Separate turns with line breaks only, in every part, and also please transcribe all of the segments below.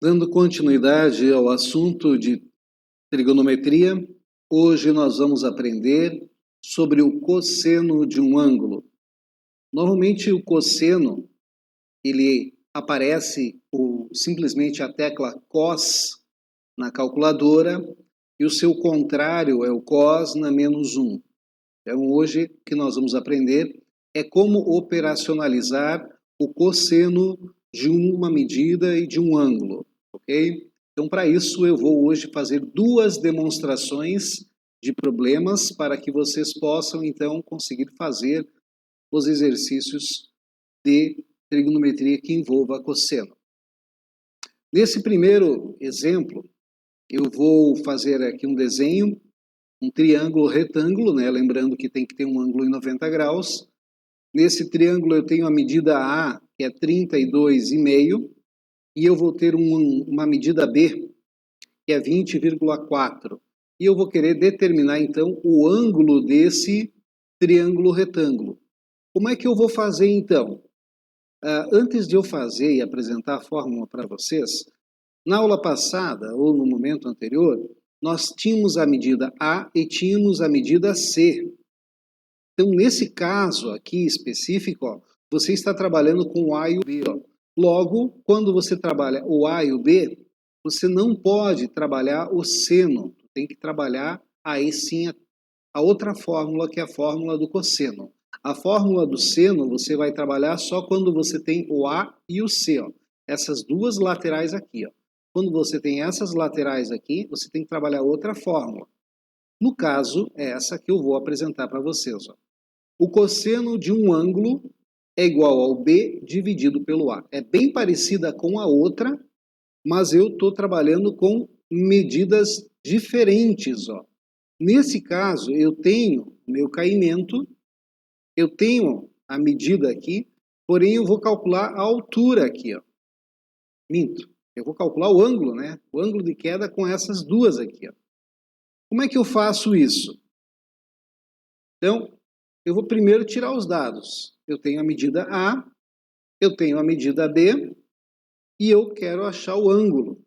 Dando continuidade ao assunto de trigonometria, hoje nós vamos aprender sobre o cosseno de um ângulo. Normalmente o cosseno, ele aparece simplesmente a tecla cos na calculadora e o seu contrário é o cos na menos 1. Então hoje o que nós vamos aprender é como operacionalizar o cosseno de uma medida e de um ângulo. Ok? Então, para isso, eu vou hoje fazer duas demonstrações de problemas para que vocês possam, então, conseguir fazer os exercícios de trigonometria que envolva cosseno. Nesse primeiro exemplo, eu vou fazer aqui um desenho, um triângulo retângulo, né? Lembrando que tem que ter um ângulo em 90 graus. Nesse triângulo eu tenho a medida A, que é 32,5, e eu vou ter uma medida B, que é 20,4. E eu vou querer determinar, então, o ângulo desse triângulo retângulo. Como é que eu vou fazer, então? Antes de eu fazer e apresentar a fórmula para vocês, na aula passada, ou no momento anterior, nós tínhamos a medida A e tínhamos a medida C. Então, nesse caso aqui específico, ó, você está trabalhando com o A e o B. Ó. Logo, quando você trabalha o A e o B, você não pode trabalhar o seno. Tem que trabalhar aí sim a outra fórmula, que é a fórmula do cosseno. A fórmula do seno você vai trabalhar só quando você tem o A e o C. Ó. Essas duas laterais aqui. Ó. Quando você tem essas laterais aqui, você tem que trabalhar outra fórmula. No caso, é essa que eu vou apresentar para vocês. Ó. O cosseno de um ângulo é igual ao B dividido pelo A. É bem parecida com a outra, mas eu estou trabalhando com medidas diferentes. Ó. Nesse caso, eu tenho meu caimento, eu tenho a medida aqui, porém eu vou calcular a altura aqui. Ó. Minto. Eu vou calcular o ângulo, né? O ângulo de queda com essas duas aqui. Ó. Como é que eu faço isso? Então, eu vou primeiro tirar os dados. Eu tenho a medida A, eu tenho a medida B e eu quero achar o ângulo.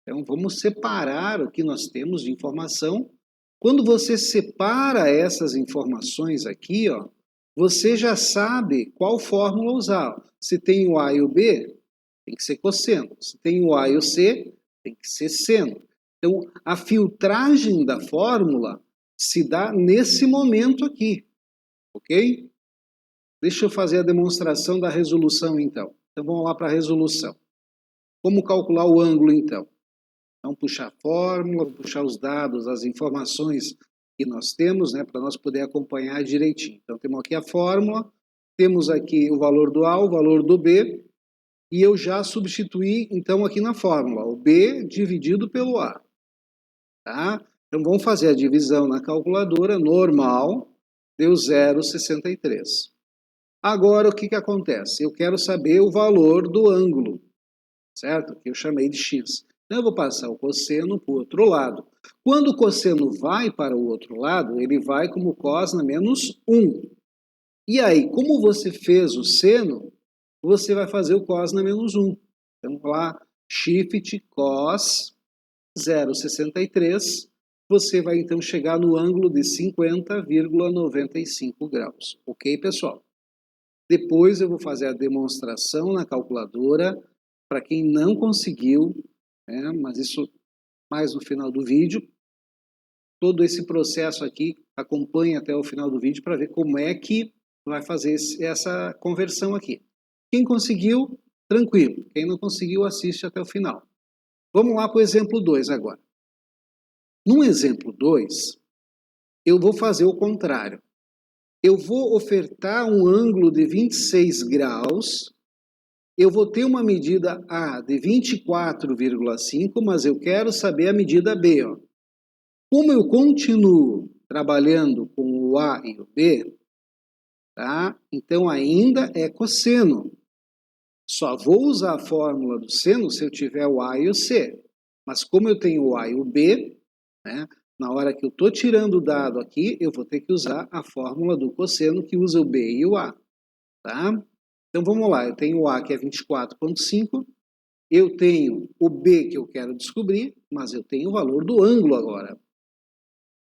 Então, vamos separar o que nós temos de informação. Quando você separa essas informações aqui, ó, você já sabe qual fórmula usar. Se tem o A e o B, tem que ser cosseno. Se tem o A e o C, tem que ser seno. Então, a filtragem da fórmula se dá nesse momento aqui. Ok? Deixa eu fazer a demonstração da resolução, então. Então, vamos lá para a resolução. Como calcular o ângulo, então? Vamos puxar a fórmula, puxar os dados, as informações que nós temos, né, para nós poder acompanhar direitinho. Então, temos aqui a fórmula, temos aqui o valor do A, o valor do B, e eu já substituí, então, aqui na fórmula, o B dividido pelo A. Tá? Então, vamos fazer a divisão na calculadora normal, deu 0,63. Agora, o que acontece? Eu quero saber o valor do ângulo, certo? Que eu chamei de x. Então, eu vou passar o cosseno para o outro lado. Quando o cosseno vai para o outro lado, ele vai como cos na menos 1. E aí, como você fez o seno, você vai fazer o cos na menos 1. Então, lá, shift cos 0,63, você vai então chegar no ângulo de 50,95 graus. Ok, pessoal? Depois eu vou fazer a demonstração na calculadora para quem não conseguiu, né, mas isso mais no final do vídeo. Todo esse processo aqui, acompanhe até o final do vídeo para ver como é que vai fazer essa conversão aqui. Quem conseguiu, tranquilo. Quem não conseguiu, assiste até o final. Vamos lá para o exemplo 2 agora. No exemplo 2, eu vou fazer o contrário. Eu vou ofertar um ângulo de 26 graus, eu vou ter uma medida A de 24,5, mas eu quero saber a medida B. Ó. Como eu continuo trabalhando com o A e o B, tá? Então ainda é cosseno. Só vou usar a fórmula do seno se eu tiver o A e o C. Mas como eu tenho o A e o B, né, na hora que eu estou tirando o dado aqui, eu vou ter que usar a fórmula do cosseno que usa o B e o A. Tá? Então vamos lá, eu tenho o A que é 24,5, eu tenho o B que eu quero descobrir, mas eu tenho o valor do ângulo agora.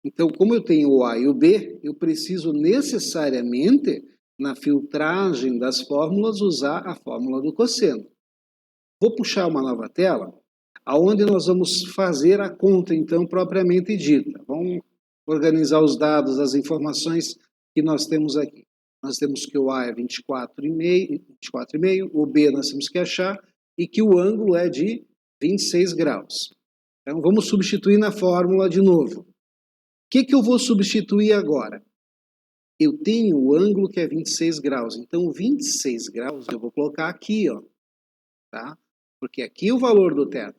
Então, como eu tenho o A e o B, eu preciso necessariamente, na filtragem das fórmulas, usar a fórmula do cosseno. Vou puxar uma nova tela, aonde nós vamos fazer a conta, então, propriamente dita. Vamos organizar os dados, as informações que nós temos aqui. Nós temos que o A é 24,5, o B nós temos que achar, e que o ângulo é de 26 graus. Então, vamos substituir na fórmula de novo. O que eu vou substituir agora? Eu tenho o ângulo que é 26 graus, então 26 graus eu vou colocar aqui, ó, tá? Porque aqui é o valor do θ.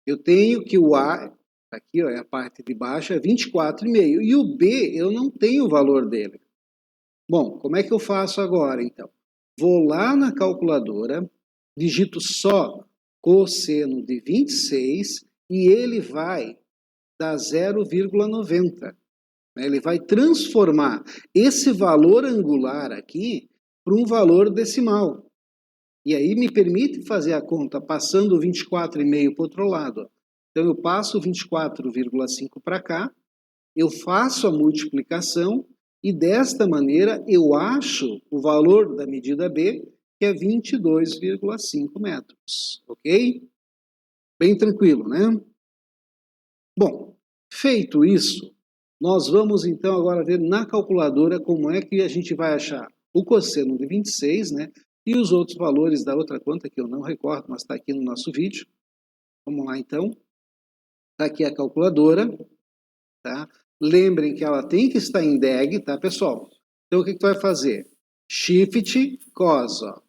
Eu tenho que o A, aqui ó, é a parte de baixo, é 24,5, e o B eu não tenho o valor dele. Bom, como é que eu faço agora, então? Vou lá na calculadora, digito só cosseno de 26 e ele vai dar 0,90. Ele vai transformar esse valor angular aqui para um valor decimal. E aí me permite fazer a conta passando o 24,5 para o outro lado. Então eu passo o 24,5 para cá, eu faço a multiplicação e desta maneira eu acho o valor da medida B, que é 22,5 metros. Ok? Bem tranquilo, né? Bom, feito isso, nós vamos então agora ver na calculadora como é que a gente vai achar o cosseno de 26, né? E os outros valores da outra conta, que eu não recordo, mas está aqui no nosso vídeo. Vamos lá então. Está aqui a calculadora, tá? Lembrem que ela tem que estar em DEG, tá, pessoal? Então o que tu vai fazer? Shift cos, ó.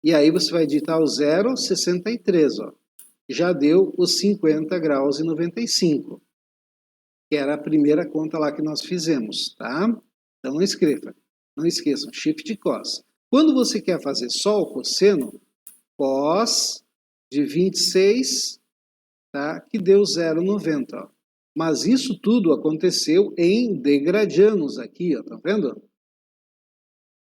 E aí você vai digitar o 0,63, ó. Já deu os 50 graus e 95. Que era a primeira conta lá que nós fizemos, tá? Então não esqueçam, Shift cos. Quando você quer fazer só o cosseno, cos de 26, tá? Que deu 0,90, ó. Mas isso tudo aconteceu em degradianos aqui, ó, tá vendo?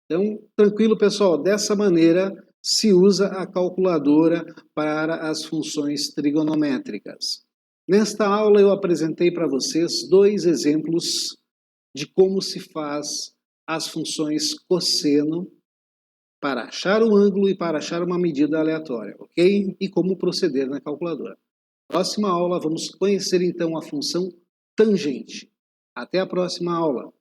Então, tranquilo, pessoal, dessa maneira se usa a calculadora para as funções trigonométricas. Nesta aula eu apresentei para vocês dois exemplos de como se faz as funções cosseno para achar o ângulo e para achar uma medida aleatória, ok? E como proceder na calculadora. Próxima aula vamos conhecer então a função tangente. Até a próxima aula.